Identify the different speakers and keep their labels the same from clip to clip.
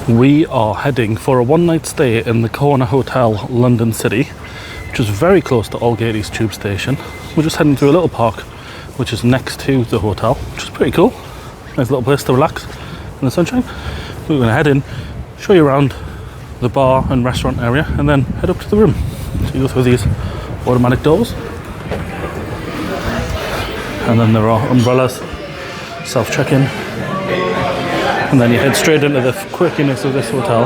Speaker 1: We are heading for a one-night stay in the Corner Hotel, London City, which is very close to Aldgate East Tube Station. We're just heading through a little park, which is next to the hotel, which is pretty cool. Nice little place to relax in the sunshine. We're going to head in, show you around the bar and restaurant area, and then head up to the room. So you go through these automatic doors, and then there are umbrellas, self-check-in, and then you head straight into the quirkiness of this hotel.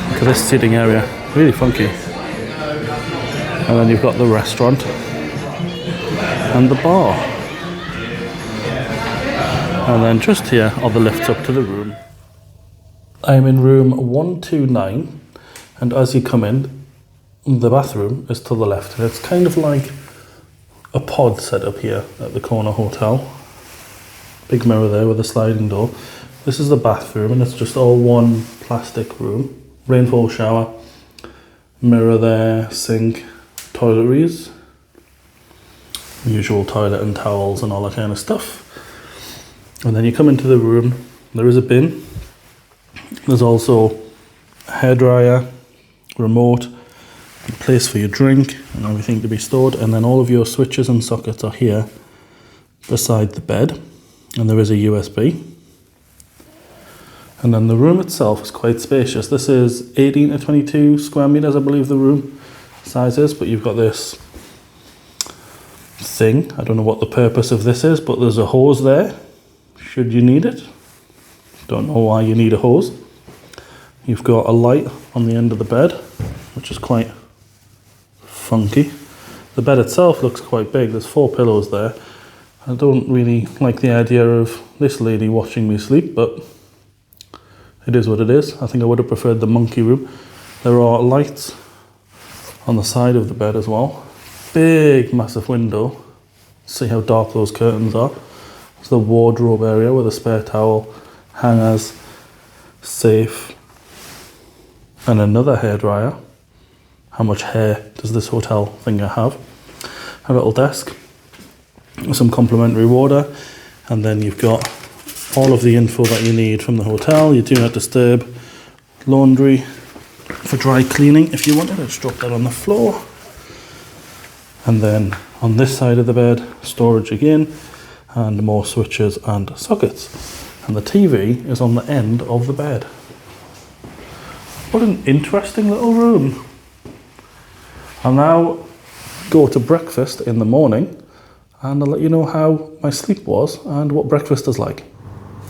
Speaker 1: Look at this seating area, really funky. And then you've got the restaurant and the bar. And then just here are the lifts up to the room. I'm in room 129, and as you come in, the bathroom is to the left. And it's kind of like a pod set up here at the Corner Hotel. Big mirror there with a sliding door. This is the bathroom, and it's just all one plastic room. Rainfall shower, mirror there, sink, toiletries, usual toilet and towels and all that kind of stuff. And then you come into the room, there is a bin. There's also a hairdryer, remote, a place for your drink and everything to be stored, and then all of your switches and sockets are here beside the bed, and there is a USB. And then the room itself is quite spacious. This is 18 to 22 square meters, I believe the room size is, but you've got this thing. I don't know what the purpose of this is, but there's a hose there should you need it. Don't know why you need a hose. You've got a light on the end of the bed, which is quite funky. The bed itself looks quite big. There's 4 pillows there. I don't really like the idea of this lady watching me sleep, but it is what it is. I think I would have preferred the monkey room. There are lights on the side of the bed as well. Big, massive window. See how dark those curtains are. It's the wardrobe area with a spare towel, hangers, safe, and another hairdryer. How much hair does this hotel thingy have? A little desk, some complimentary water, and then you've got all of the info that you need from the hotel. You do not disturb, laundry for dry cleaning if you wanted. Just drop that on the floor. And then on this side of the bed, storage again, and more switches and sockets. And the TV is on the end of the bed. What an interesting little room. I'll now go to breakfast in the morning, and I'll let you know how my sleep was and what breakfast is like.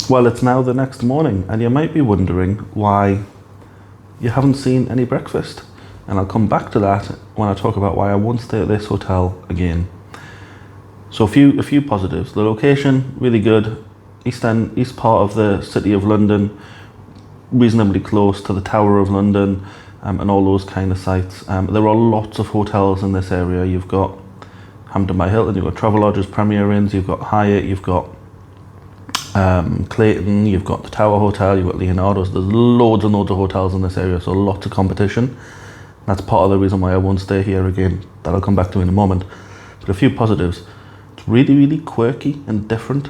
Speaker 1: Well, it's now the next morning, and you might be wondering why you haven't seen any breakfast. And I'll come back to that when I talk about why I won't stay at this hotel again. So a few positives. The location, really good. East part of the City of London, reasonably close to the Tower of London, and all those kind of sites. There are lots of hotels in this area. You've got Hampton by Hilton, you've got Travelodge's Premier Inns, you've got Hyatt, you've got Clayton, you've got the Tower Hotel, you've got Leonardo's. There's loads and loads of hotels in this area, so lots of competition. That's part of the reason why I won't stay here again, that I'll come back to in a moment. But a few positives. It's really, really quirky and different.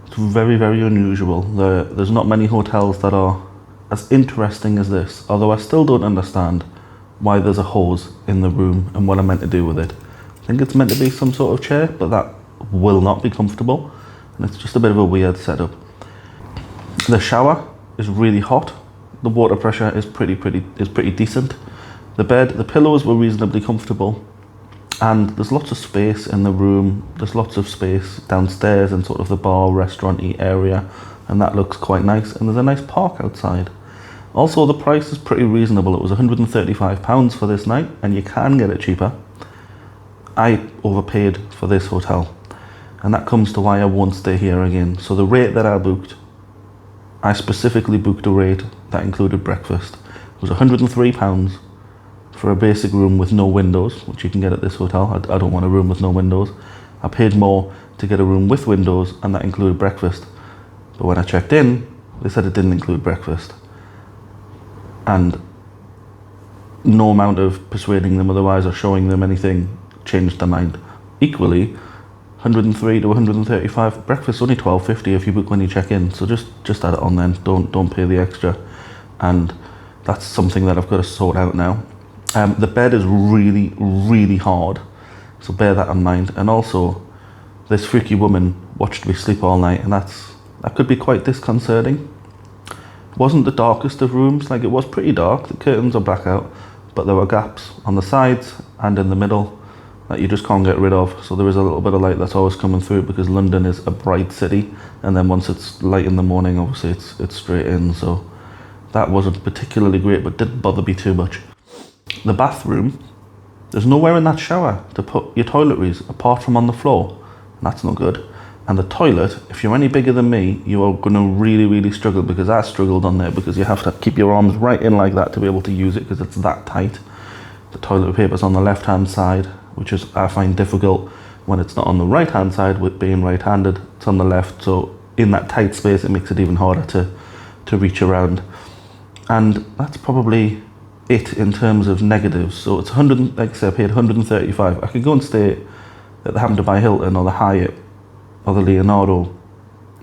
Speaker 1: It's very, very unusual. There's not many hotels that are as interesting as this, although I still don't understand why there's a hose in the room and what I'm meant to do with it. I think it's meant to be some sort of chair, but that will not be comfortable, and it's just a bit of a weird setup. The shower is really hot. The water pressure is pretty decent. The bed, the pillows were reasonably comfortable, and there's lots of space in the room. There's lots of space downstairs in sort of the bar, restaurant-y area, and that looks quite nice, and there's a nice park outside. Also, the price is pretty reasonable. It was £135 for this night, and you can get it cheaper. I overpaid for this hotel, and that comes to why I won't stay here again. So the rate that I booked, I specifically booked a rate that included breakfast. It was £103 for a basic room with no windows, which you can get at this hotel. I don't want a room with no windows. I paid more to get a room with windows, and that included breakfast. But when I checked in, they said it didn't include breakfast. And no amount of persuading them otherwise or showing them anything changed their mind. Equally, 103 to 135. Breakfast only 12.50 if you book when you check in. So just add it on then. Don't pay the extra. And that's something that I've got to sort out now. The bed is really, really hard. So bear that in mind. And also, this freaky woman watched me sleep all night, and that could be quite disconcerting. It wasn't the darkest of rooms. Like, it was pretty dark. The curtains are blackout, but there were gaps on the sides and in the middle that you just can't get rid of. So there is a little bit of light that's always coming through, because London is a bright city, and then once it's light in the morning, obviously it's straight in. So that wasn't particularly great, but didn't bother me too much. The bathroom, there's nowhere in that shower to put your toiletries apart from on the floor. And that's not good. And the toilet, if you're any bigger than me, you are going to really, really struggle, because I struggled on there, because you have to keep your arms right in like that to be able to use it, because it's that tight. The toilet paper's on the left-hand side, which is, I find, difficult when it's not on the right-hand side, with being right-handed. It's on the left, so in that tight space, it makes it even harder to reach around. And that's probably it in terms of negatives. So it's 100, like I said, I paid 135. I could go and stay at the Hampton by Hilton or the Hyatt or the Leonardo,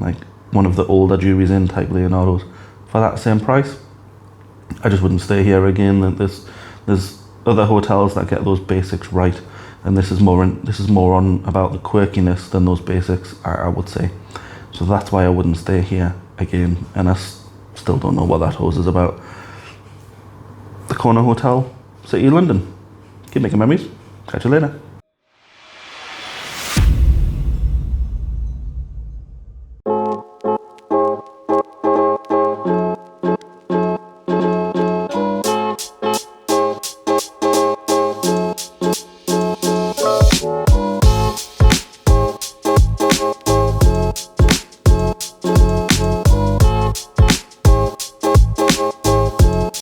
Speaker 1: like one of the older Jury's Inn type Leonardos, for that same price. I just wouldn't stay here again. There's other hotels that get those basics right, and this is more on about the quirkiness than those basics, I would say. So that's why I wouldn't stay here again, and I still don't know what that hose is about. The Corner Hotel, City of London. Keep making memories. Catch you later.